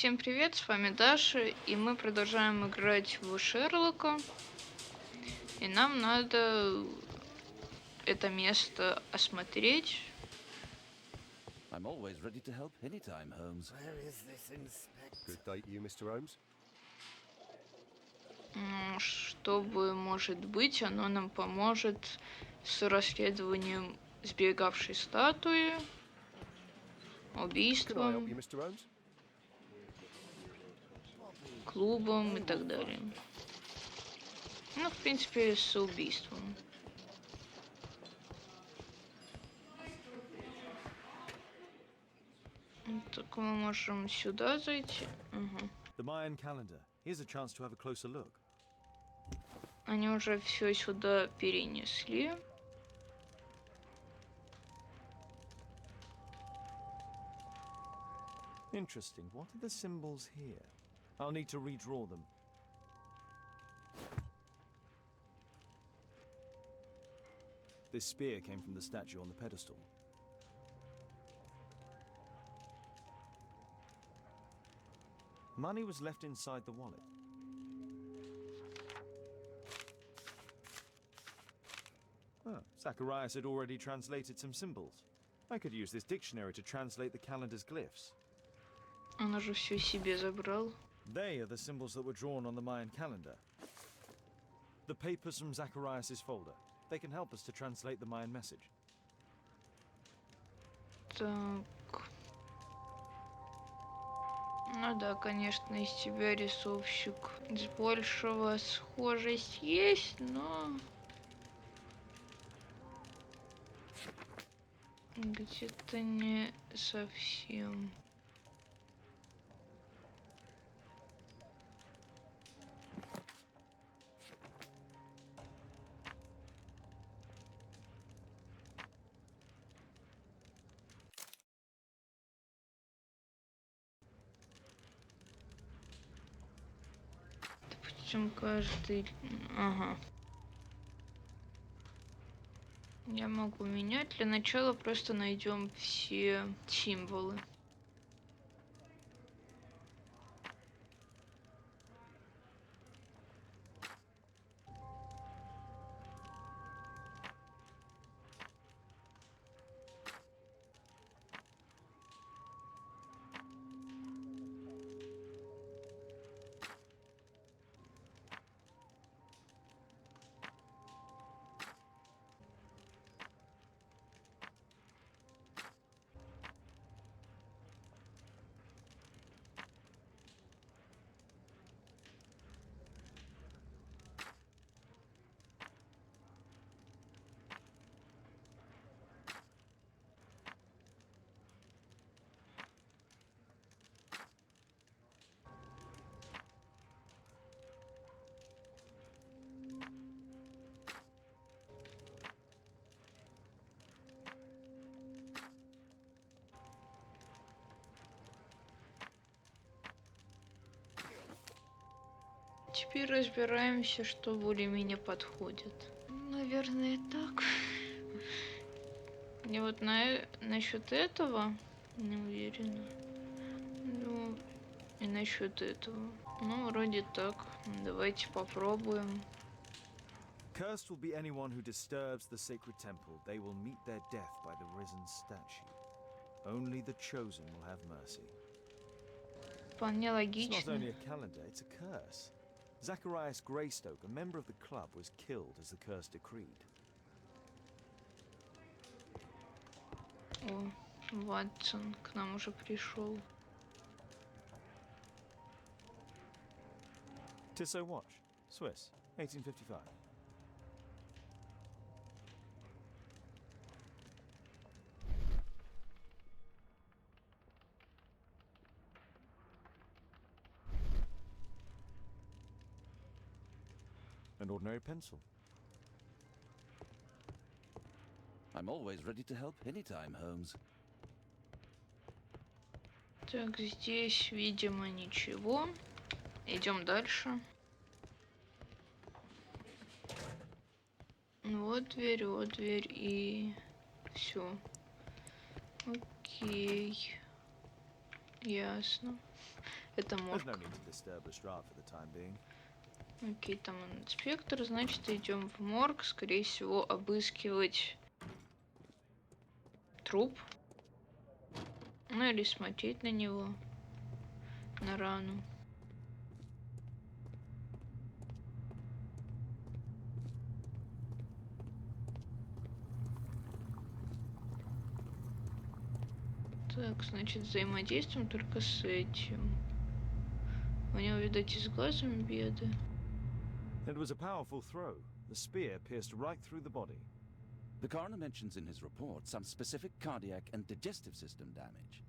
Всем привет, с вами Даша, и мы продолжаем играть в Шерлока. И нам надо это место осмотреть. I'm always ready to help anytime, Holmes. Where is this inspector? Good day to you, Mr. Holmes. Чтобы, может быть, оно нам поможет с расследованием сбегавшей статуи, Can I help убийством, you, Mr. Holmes? клубом и так далее. Ну, в принципе, с убийством. Так мы можем сюда зайти. Угу. The Mayan calendar. Here's a chance to have a closer look. Они уже все сюда перенесли. Interesting. What are the symbols here? I'll need to redraw them. This spear came from the statue on the pedestal. Money was left inside the wallet. Oh, Zacharias had already translated some symbols. I could use this dictionary to translate the calendar's glyphs. Он уже все себе забрал. They are the symbols that were drawn on the Mayan calendar. The papers from Zacharias' folder. They can help us to translate the Mayan message. Так. Ну да, конечно, из тебя рисовщик. С большего схожесть есть, но... где-то не совсем. Допустим, каждый... Ага. Я могу менять. Для начала просто найдем все символы. Теперь разбираемся, что более-менее подходит. Наверное, так. И вот насчет этого не уверена. Ну, и насчет этого. Ну, вроде так. Давайте попробуем. Cursed will be anyone who disturbs the sacred temple. They will meet their death by the risen statue. Only the chosen will have mercy. Вполне It's not логично. only a calendar, it's a curse. Zacharias Greystoke, a member of the club, was killed as the curse decreed. О, Ватсон к нам уже пришел. Tissot watch, Swiss, 1855. An ordinary pencil. I'm always ready to help anytime, Holmes. Так, здесь, видимо, ничего. Идем дальше. Вот дверь и все. Окей. Ясно. Это There's no морг. need to disturb Lestrade for the time being. Окей, там инспектор, значит, идем в морг, скорее всего, обыскивать труп. Ну или смотреть на него, на рану. Так, значит, взаимодействуем только с этим. У него, видать, и с глазом беды. It was a powerful throw. The spear pierced right through the body. The coroner mentions in his report some specific cardiac and digestive system damage.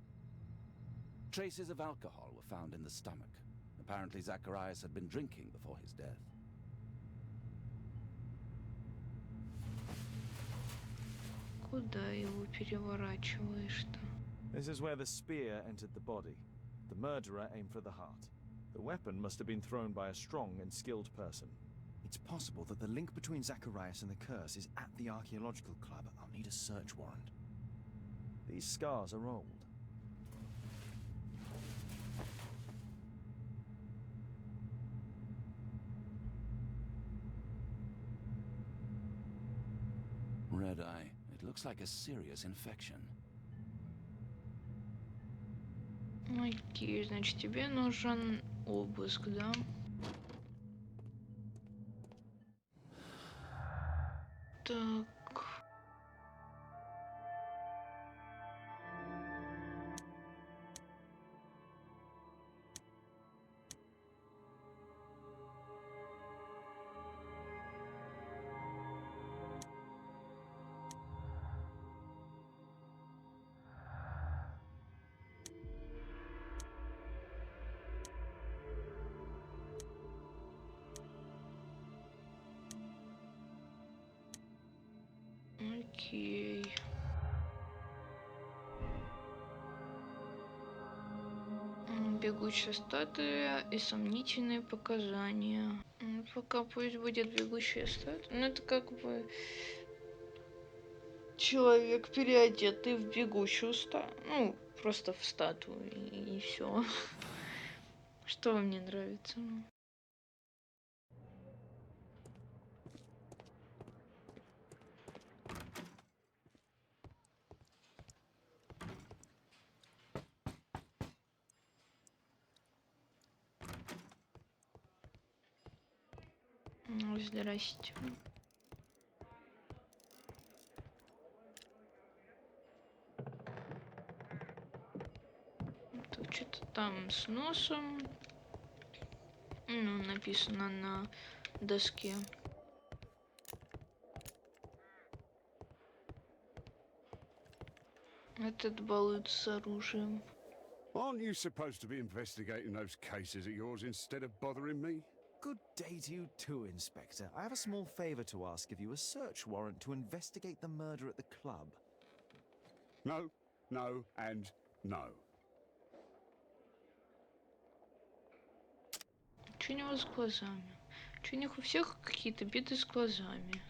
Traces of alcohol were found in the stomach. Apparently, Zacharias had been drinking before his death. Куда его переворачиваешь-то? This is where the spear entered the body. The murderer aimed for the heart. The weapon must have been thrown by a strong and skilled person. It's possible that the link between Zacharias and the curse is at the archaeological club. I'll need a search warrant. These scars are old. Red eye. It looks like a serious infection. Окей, значит, тебе нужен обыск, да? Так. Окей. Бегущая статуя и сомнительные показания. Пока пусть будет бегущая статуя. Ну, это как бы человек, переодетый в бегущую статую. Ну, просто в статую, и все. Что вам не нравится? Ну, здрасте. Тут что-то там с носом. Ну, написано на доске. Этот балует с оружием. Aren't you supposed to be investigating those cases of yours instead of bothering me? Good day to you too, Inspector. I have a small favor to ask of you, a search warrant to investigate the murder at the club. No, no, and no. Что у него с глазами? Что у них у всех какие-то беды с глазами?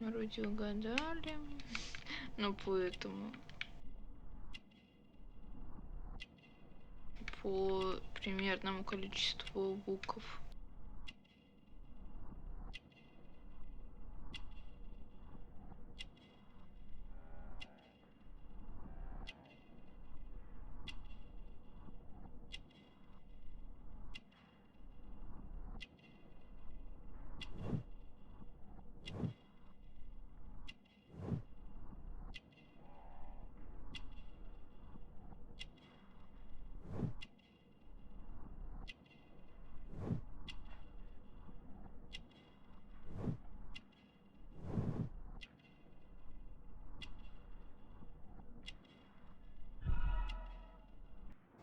Вроде угадали. Ну, по этому. По примерному количеству букв.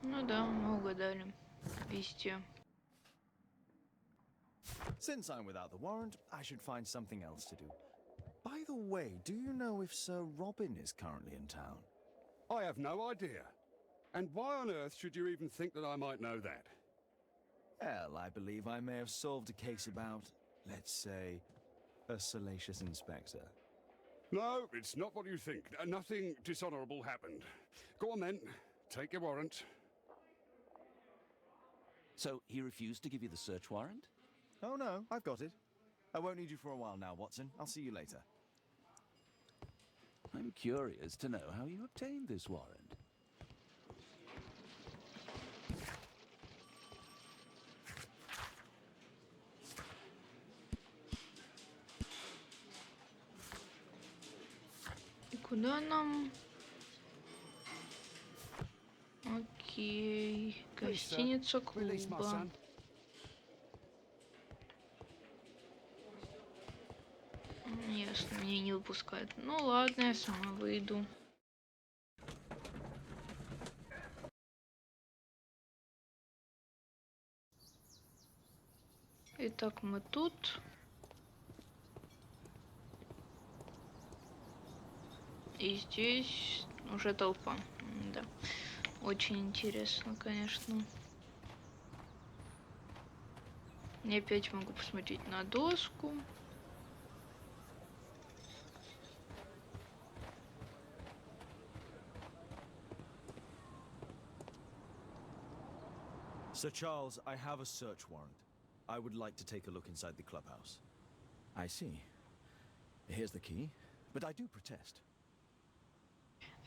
Ну да, мы угадали. Везде. Since I'm without the warrant, I should find something else to do. By the way, do you know if Sir Robin is currently in town? I have no idea. And why on earth should you even think that I might know that? Well, I believe I may have solved a case about, let's say, a salacious inspector. No, it's not what you think. Nothing dishonorable happened. Go on then. Take your warrant. So he refused to give you the search warrant? Oh no, I've got it. I won't need you for a while now, Watson. I'll see you later. I'm curious to know how you obtained this warrant. И куда нам? Окей. Гостиница Release my клуба. son. Ясно, меня не выпускают. Ну ладно, я сама выйду. Итак, мы тут. И здесь уже толпа. Да. Очень интересно, конечно. Я опять могу посмотреть на доску. Sir Charles, I have a search warrant. I would like to take a look inside the clubhouse. I see. Here's the key, but I do protest.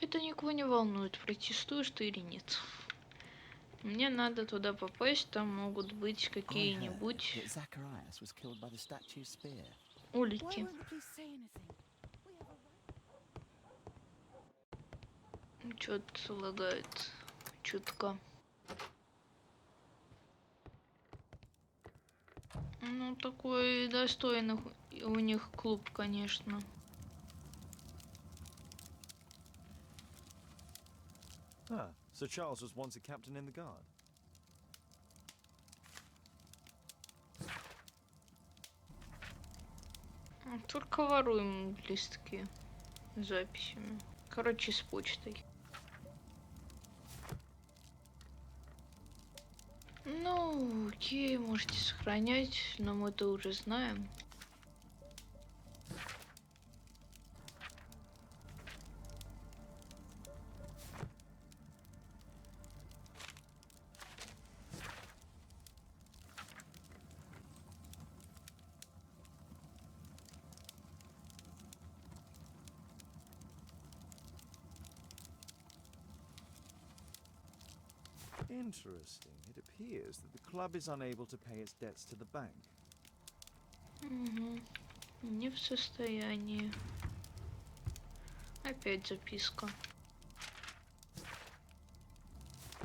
Это никого не волнует, протестуешь ты или нет. Мне надо туда попасть, там могут быть какие-нибудь Zacharias was killed by the statue's spear. улики. Чё-то лагает чутка. Ну, такой достойный у них клуб, конечно. Ah, Sir Charles was once a captain in the guard. Только воруем листки с записями. Короче, с почтой. Ну, окей, можете сохранять, но мы-то уже знаем. Interesting. It appears that the club is unable to pay its debts to the bank. Угу. Не в состоянии. Опять записка.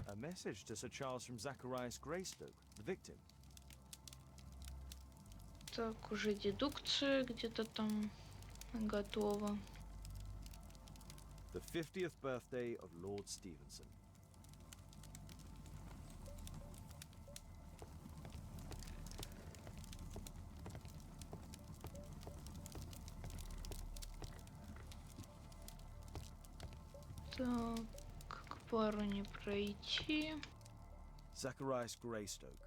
A message to Sir Charles from Zacharias Greystoke, the victim. Так, уже дедукция где-то там готова. The 50th birthday of Lord Stevenson. Так, к пару не пройти. Zacharias Greystoke.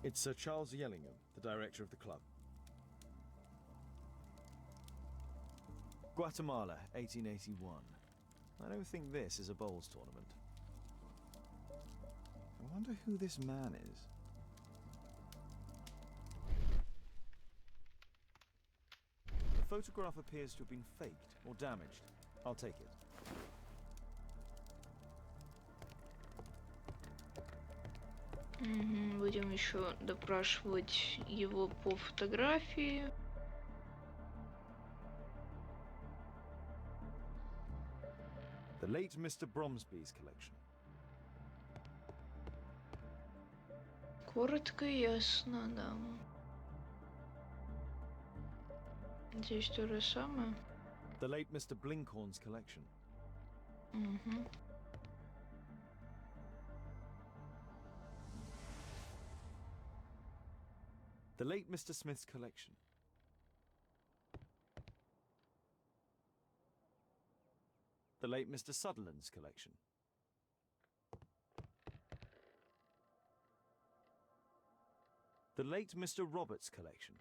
It's Sir Charles Yellingham, the director of the club. Guatemala, 1881. I don't think this is a bowls tournament. I wonder who this man is. The photograph appears to have been faked or damaged. I'll take it. Угу, будем еще допрашивать его по фотографии. The late Mr. Bromsby's collection. Коротко и ясно, да. Здесь то же самое. The late Mr. Blinkhorn's collection. Угу. The late Mr. Smith's collection. The late Mr. Sutherland's collection. The late Mr. Roberts' collection.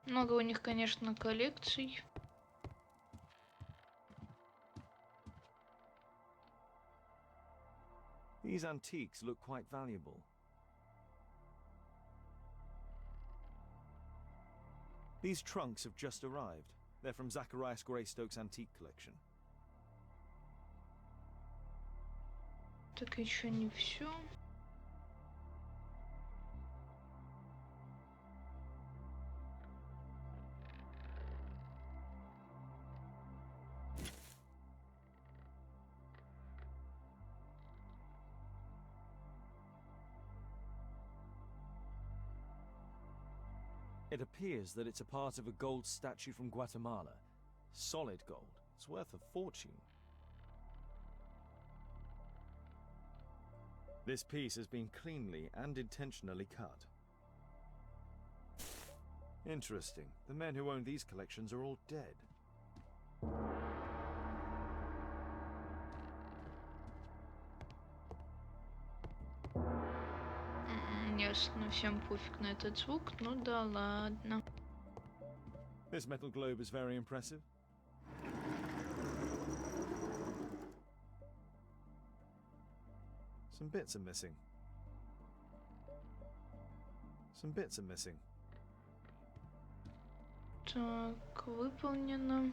Много у них, конечно, коллекций. These antiques look quite valuable. These trunks have just arrived. They're from Zacharias Greystoke's antique collection. Так еще не все. It appears that it's a part of a gold statue from Guatemala. Solid gold. It's worth a fortune. This piece has been cleanly and intentionally cut. Interesting. The men who own these collections are all dead. Ясно, всем пофиг на этот звук. Ну да ладно. This metal globe is very impressive. Some bits are missing. Some bits are missing. Так, выполнено.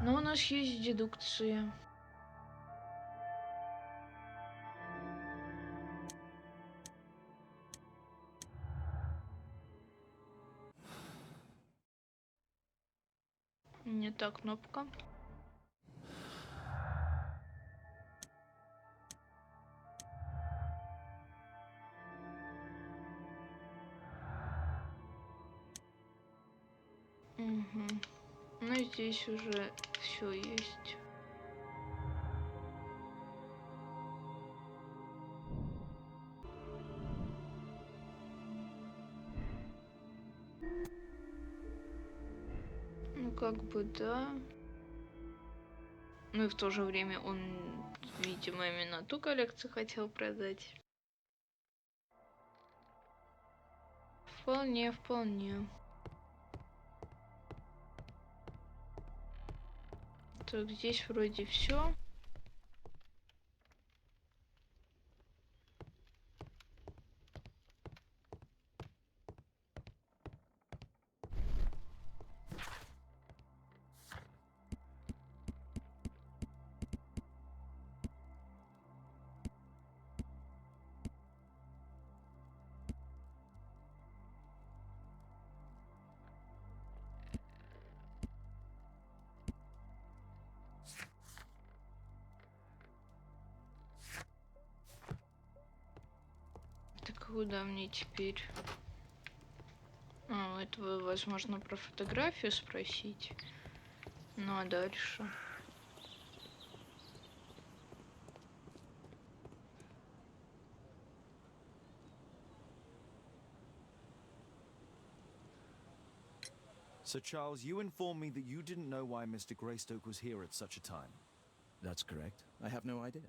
Но у нас есть дедукция. Не та кнопка. Угу. Ну здесь уже все есть. Ну как бы да. Ну и в то же время он, видимо, именно ту коллекцию хотел продать. Вполне, вполне. Так, здесь вроде все. Так куда мне теперь? А, у этого, возможно, про фотографию спросить. Ну а дальше? Sir Charles, you informed me that you didn't know why Mr. Greystoke was here at such a time. That's correct. I have no idea.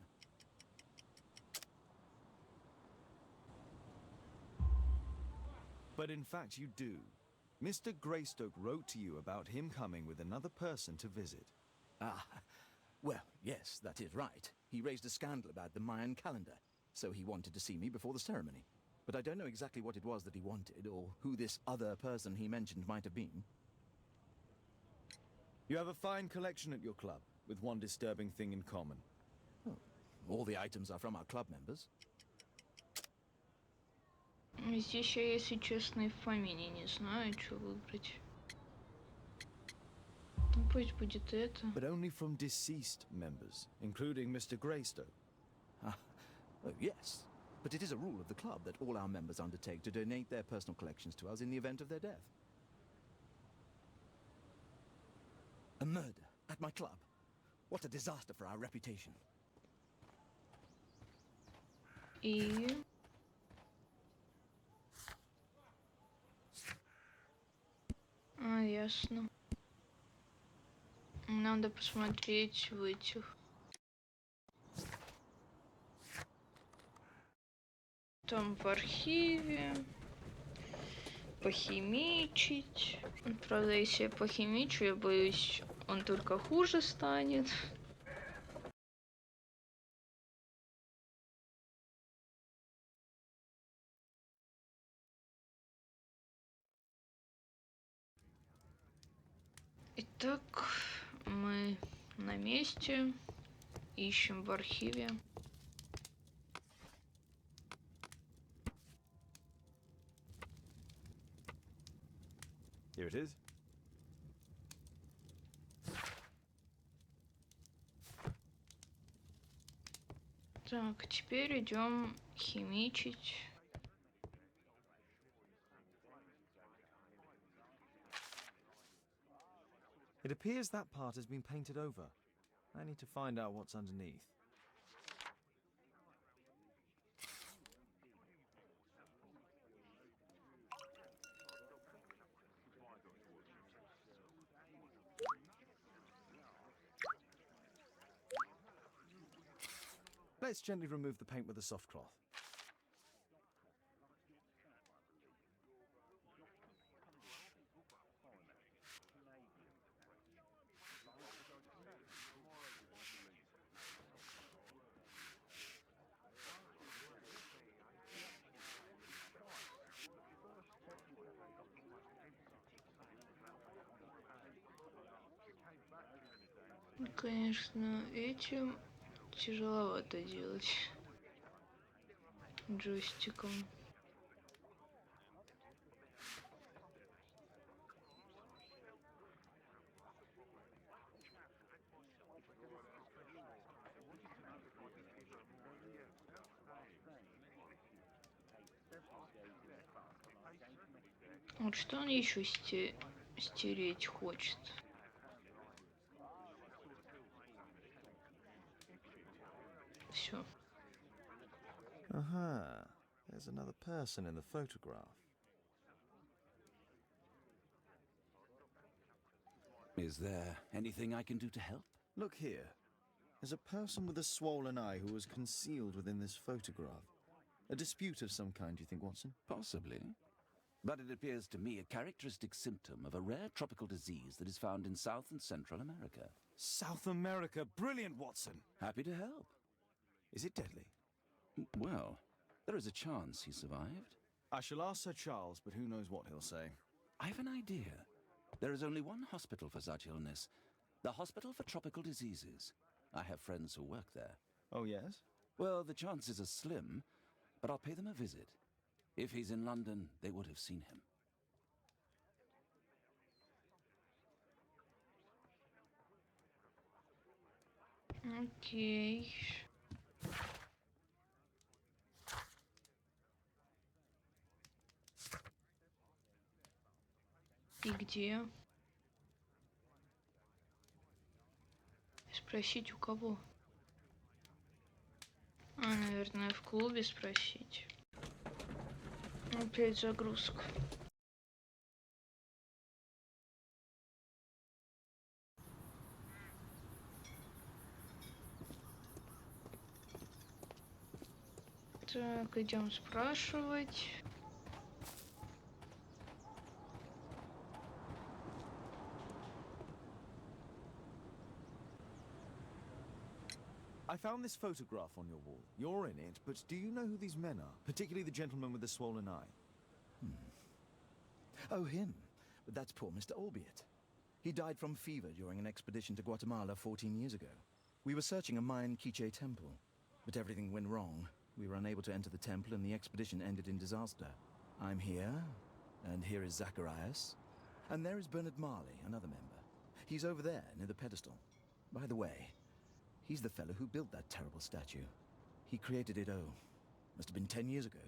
But in fact you do. Mr. Greystoke wrote to you about him coming with another person to visit. Ah, well, yes, that is right. He raised a scandal about the Mayan calendar, so he wanted to see me before the ceremony. But I don't know exactly what it was that he wanted, or who this other person he mentioned might have been. You have a fine collection at your club, with one disturbing thing in common. Oh, all the items are from our club members. Здесь я, если честно, и в помине не знаю, что выбрать. Ну, пусть будет это. But only from deceased members, including Mr. Greystoke. Ah, oh, yes. But it is a rule of the club that all our members undertake to donate their personal collections to us in the event of their death. A murder. At my club? What a disaster for our reputation. И... ясно. Надо посмотреть в этих. Там в архиве. Похимичить. Правда, если я похимичу, я боюсь, он только хуже станет. Итак, мы на месте, ищем в архиве. Here it is. Так, теперь идем химичить. It appears that part has been painted over. I need to find out what's underneath. Let's gently remove the paint with a soft cloth. Конечно, этим тяжеловато делать джойстиком. Вот что он еще стереть хочет? Все. Aha, there's another person in the photograph. Is there anything I can do to help? Look here. There's a person with a swollen eye who was concealed within this photograph. A dispute of some kind, you think, Watson? Possibly. But it appears to me a characteristic symptom of a rare tropical disease that is found in South and Central America. South America! Brilliant, Watson! Happy to help. Is it deadly? Well, there is a chance he survived. I shall ask Sir Charles, but who knows what he'll say. I have an idea. There is only one hospital for such illness. The Hospital for Tropical Diseases. I have friends who work there. Oh, yes? Well, the chances are slim, but I'll pay them a visit. If he's in London, they would have seen him. Окей. И где? Спросить у кого? Наверное, в клубе спросить. Опять загрузка. Так, идем спрашивать. I found this photograph on your wall. You're in it, but do you know who these men are? Particularly the gentleman with the swollen eye. Oh, him. But that's poor Mr. Albeit. He died from fever during an expedition to Guatemala 14 years ago. We were searching a Mayan Quiche temple, but everything went wrong. We were unable to enter the temple and the expedition ended in disaster. I'm here, and here is Zacharias. And there is Bernard Marley, another member. He's over there, near the pedestal. By the way, he's the fellow who built that terrible statue. He created it, must have been 10 years ago.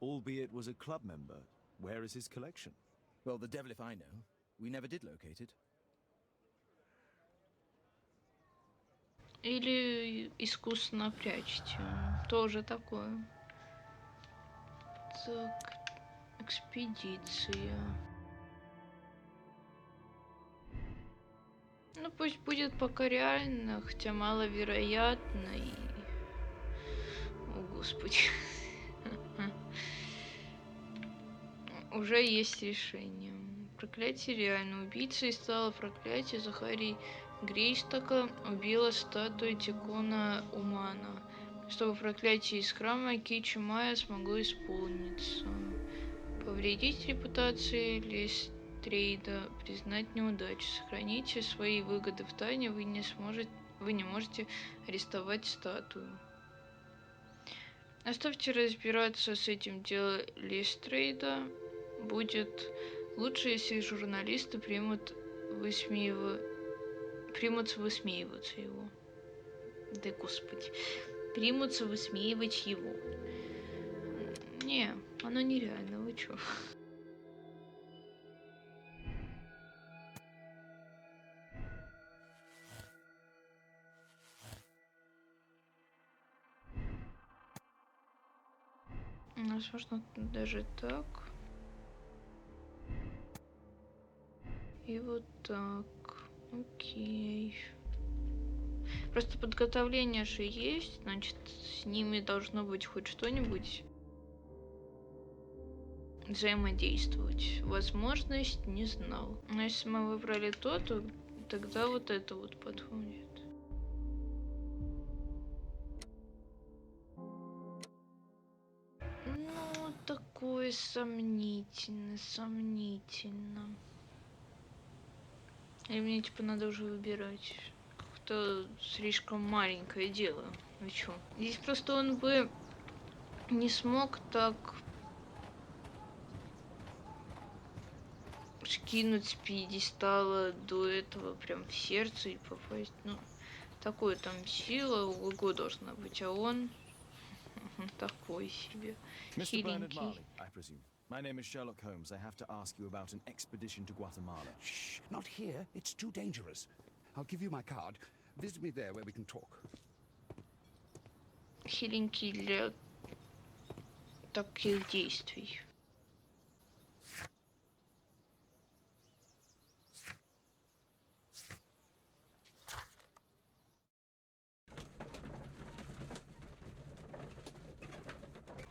Albeit was a club member. Where is his collection? Well, the devil if I know. We never did locate it. Или искусственно прячете. Тоже такое. Так, экспедиция. Ну, пусть будет пока реально, хотя маловероятно и... О, Господи. Уже есть решение. Проклятие реально. Убийцей стало проклятие Захарии Грейстока. Убила статую Тикона Умана. Чтобы проклятие из храма Кичи Майя смогло исполниться. Повредить репутации Лестрейда, признать неудачу. Сохраните свои выгоды в тайне, вы не можете арестовать статую. Оставьте разбираться с этим делом Лестрейда. Будет лучше, если журналисты примутся высмеиваться его. Да господи. Примутся высмеивать его. Не, оно нереально, вы чё? Возможно, даже так. И вот так. Окей. Просто подготовление же есть, значит, с ними должно быть хоть что-нибудь взаимодействовать. Возможность не знал. Но если мы выбрали то, то тогда вот это вот подходит. Ну, такое сомнительно. Или мне типа надо уже выбирать. Как-то слишком маленькое дело. Вы чё? Здесь просто он бы не смог так скинуть с пьедестала до этого прям в сердце и попасть. Ну, такой там сила ого должна быть, а он такой себе. Mr. Bernard Хиленький. Marley, I presume. My name is Sherlock Holmes. I have to ask you about an expedition to Guatemala. Shh, not here. It's too dangerous. I'll give you my card. Visit me there where we can talk. Хиленький для таких действий.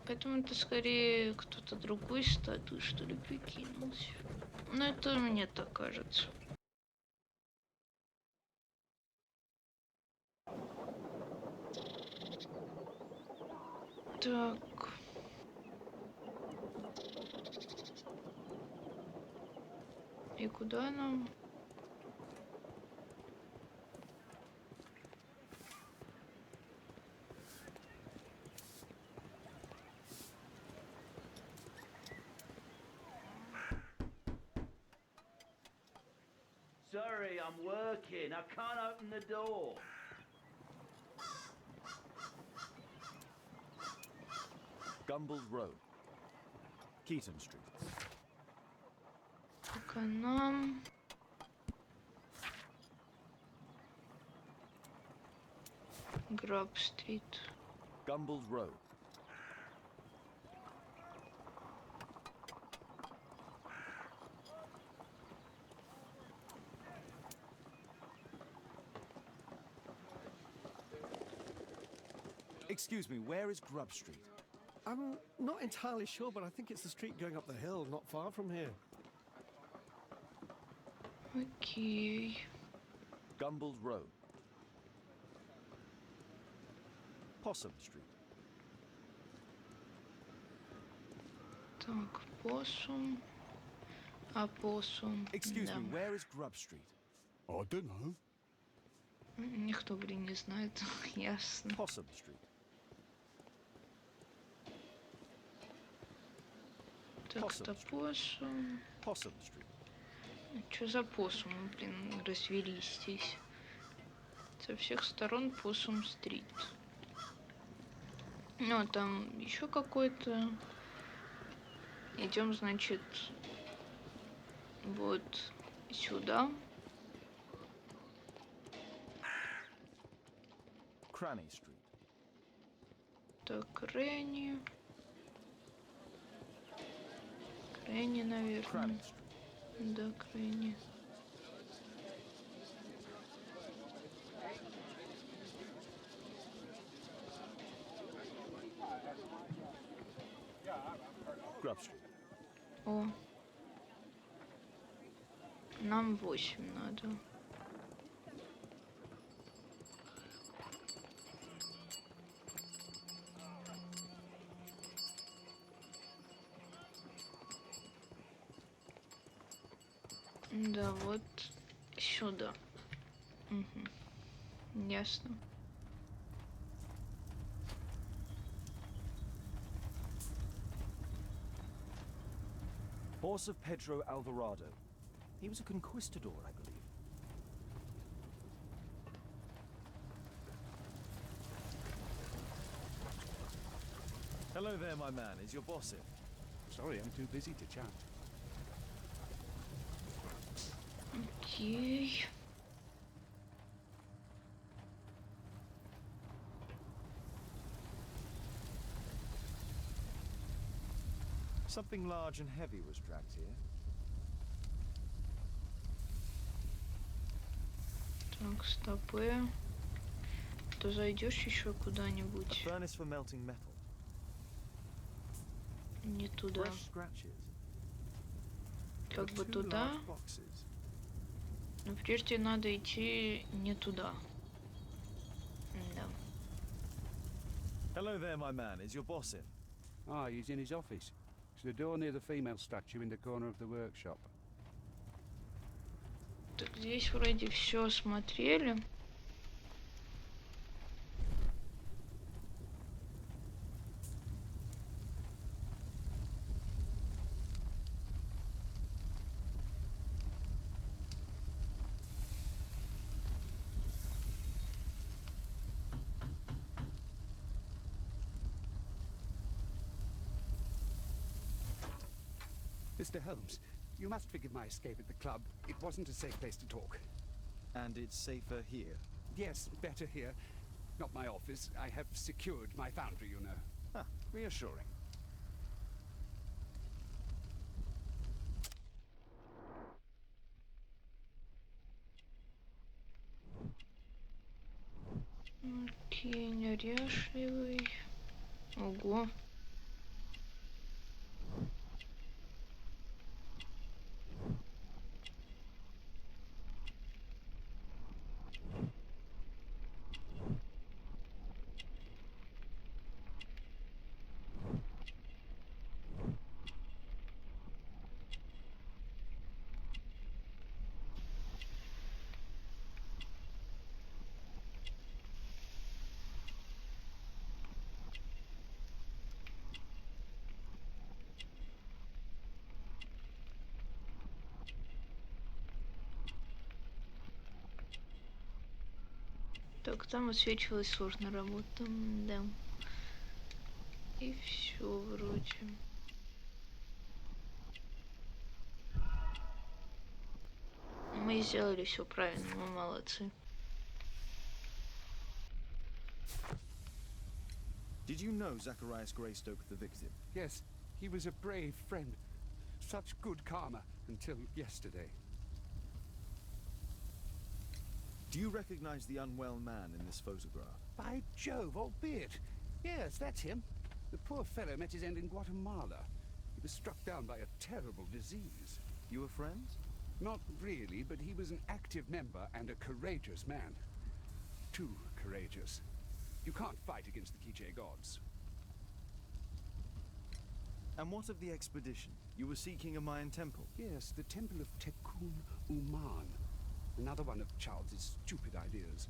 Поэтому это скорее кто-то другой статуи, что ли, прикинулся. Но это мне так кажется. Так. И куда нам? Sorry, I'm working. I can't open the door. Gumballs Road. Keaton Street. Пока нам... Граб-стрит. Gumballs Road. Excuse me, where is Grub Street? I'm not entirely sure, but I think it's the street going up the hill, not far from here. Окей. Gumballs Road. Possum Street. Так, посум. А посум. Excuse Да. me, where is Grub Street? I don't know. Никто, блин, не знает. Ясно. Possum Street. Так, это посум. Possum Street. Что за посум, блин, развелись здесь? Со всех сторон посум-стрит. Ну, там еще какой-то. Идем, значит, вот сюда. Cranny Street. Так, Ренни. Кренни, наверное. Cranny Street. Да, Кренни. Grub Street. О. Нам 8 надо. Да, вот сюда. Угу. Ясно. Horse of Pedro Alvarado. He was a conquistador, I believe. Hello there, my man. Is your boss in? Sorry, I'm too busy to chat. Окей. Something large and heavy was dragged here. Так, стопы. Ты зайдешь еще A куда-нибудь? furnace for melting metal. Не туда. Fresh scratches. Как бы Two туда. large boxes. Но прежде надо идти не туда. Да. Hello there, my man. Is your boss in? Ah, he's in his office. It's the door near the female statue in the corner of the workshop. Так, здесь вроде все осмотрели. Mr. Holmes, you must forgive my escape at the club. It wasn't a safe place to talk. And it's safer here. Yes, better here. Not my office. I have secured my foundry, you know. Ah, reassuring. Окей, неряшливый. Ого. Так, там высвечивалась сложная работа, да. И все вроде. Мы сделали все правильно, мы молодцы. Did you know Zacharias Greystoke the victim? Yes, he was a brave friend. Such good karma until yesterday. Do you recognize the unwell man in this photograph? By Jove, albeit. Yes, that's him. The poor fellow met his end in Guatemala. He was struck down by a terrible disease. You were friends? Not really, but he was an active member and a courageous man. Too courageous. You can't fight against the Quiche gods. And what of the expedition? You were seeking a Mayan temple. Yes, the temple of Tekun Uman. Another one of Charles's stupid ideas.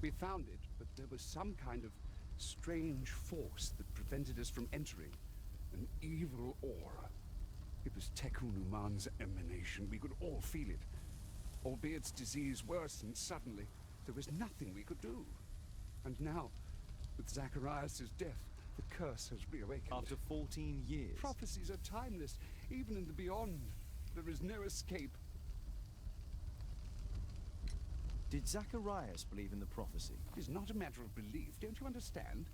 We found it, but there was some kind of strange force that prevented us from entering. An evil aura. It was Tekun Uman's emanation. We could all feel it. Albeit its disease worsened suddenly, there was nothing we could do. And now, with Zacharias' death, the curse has reawakened. After 14 years. Prophecies are timeless. Even in the beyond, there is no escape. Did Zacharias believe in the prophecy? It's not a matter of belief, don't you understand?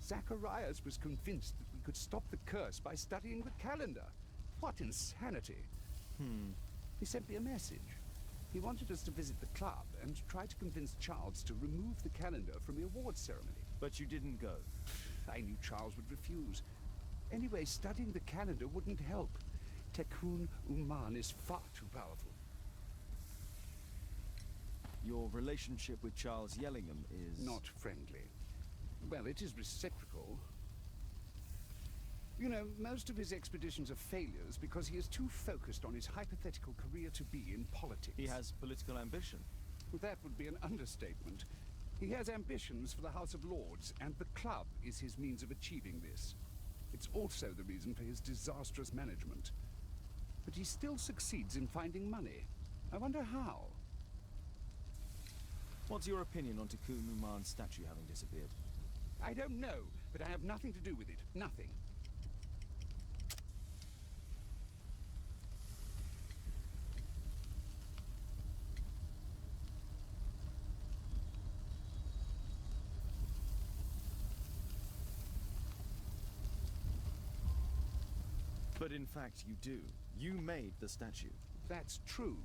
Zacharias was convinced that we could stop the curse by studying the calendar. What insanity! He sent me a message. He wanted us to visit the club and try to convince Charles to remove the calendar from the awards ceremony. But you didn't go. I knew Charles would refuse. Anyway, studying the calendar wouldn't help. Tekun Uman is far too powerful. Your relationship with Charles Yellingham is... Not friendly. Well, it is reciprocal. You know, most of his expeditions are failures because he is too focused on his hypothetical career to be in politics. He has political ambition. That would be an understatement. He has ambitions for the House of Lords, and the club is his means of achieving this. It's also the reason for his disastrous management. But he still succeeds in finding money. I wonder how. What's your opinion on Tekun Uman's statue having disappeared? I don't know, but I have nothing to do with it. Nothing. But in fact, you do. You made the statue. That's true.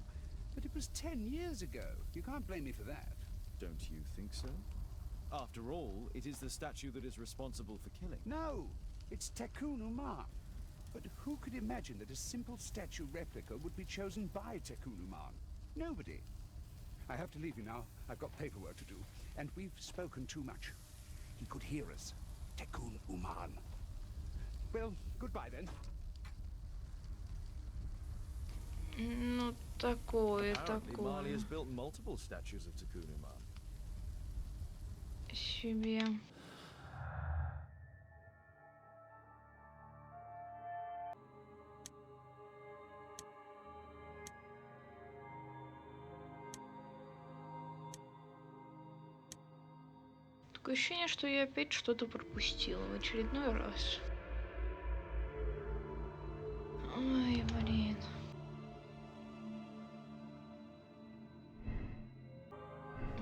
But it was 10 years ago. You can't blame me for that. Don't you think so? After all, it is the statue that is responsible for killing. No, it's Tekun Uman. But who could imagine that a simple statue replica would be chosen by Tekun Uman? Nobody. I have to leave you now. I've got paperwork to do. And we've spoken too much. He could hear us. Tekun Uman. Well, goodbye then. Ну, такое, Apparently, Marley такое. has built multiple statues of Tekun Uman. Себе. Такое ощущение, что я опять что-то пропустила в очередной раз. Ой, блин.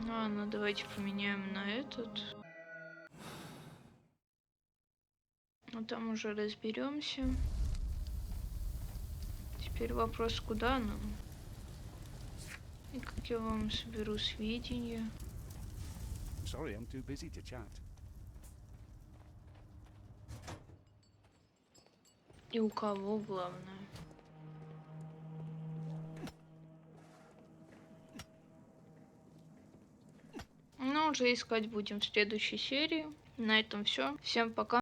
Ладно, давайте поменяем на этот. А там уже разберемся. Теперь вопрос, куда нам? И как я вам соберу сведения? Sorry, I'm too busy to chat. И у кого главное? Ну, уже искать будем в следующей серии. На этом все. Всем пока.